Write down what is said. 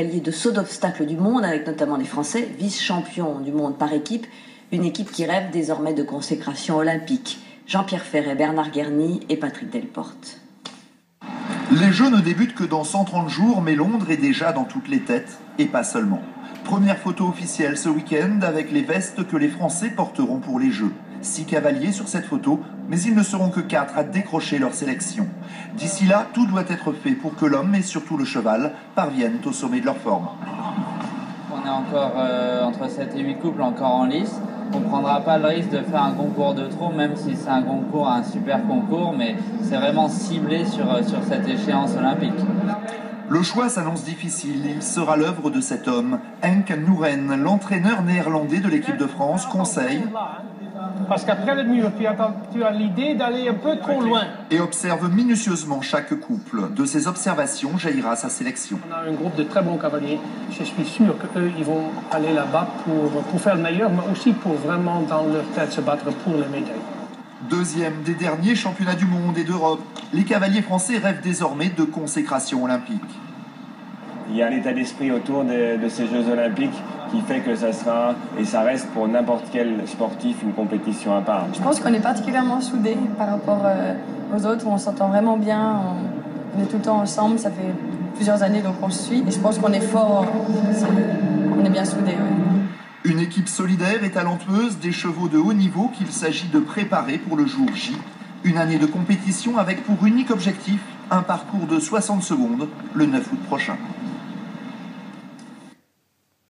Cavalier de saut d'obstacles du monde, avec notamment les Français, vice-champions du monde par équipe, une équipe qui rêve désormais de consécration olympique. Jean-Pierre Ferret, Bernard Guerny et Patrick Delporte. Les Jeux ne débutent que dans 130 jours, mais Londres est déjà dans toutes les têtes, et pas seulement. Première photo officielle ce week-end avec les vestes que les Français porteront pour les Jeux. 6 cavaliers sur cette photo, mais ils ne seront que 4 à décrocher leur sélection. D'ici là, tout doit être fait pour que l'homme, et surtout le cheval, parviennent au sommet de leur forme. On est encore entre 7 et 8 couples encore en lice. On ne prendra pas le risque de faire un concours de trop, même si c'est un concours, un super concours, mais c'est vraiment ciblé sur cette échéance olympique. Le choix s'annonce difficile. Il sera l'œuvre de cet homme. Henk Nouren, l'entraîneur néerlandais de l'équipe de France, conseille. Parce qu'après le mur, tu as l'idée d'aller un peu trop loin. Et observe minutieusement chaque couple. De ces observations jaillira sa sélection. On a un groupe de très bons cavaliers. Je suis sûr qu'eux, ils vont aller là-bas pour faire le meilleur, mais aussi pour vraiment, dans leur tête, se battre pour les médailles. Deuxième des derniers championnats du monde et d'Europe, les cavaliers français rêvent désormais de consécration olympique. Il y a un état d'esprit autour de ces Jeux olympiques qui fait que ça sera, et ça reste pour n'importe quel sportif, une compétition à part. Je pense qu'on est particulièrement soudés par rapport aux autres, on s'entend vraiment bien, on est tout le temps ensemble, ça fait plusieurs années donc on se suit, et je pense qu'on est fort, on est bien soudés. Ouais. Une équipe solidaire et talentueuse, des chevaux de haut niveau qu'il s'agit de préparer pour le jour J. Une année de compétition avec pour unique objectif un parcours de 60 secondes le 9 août prochain.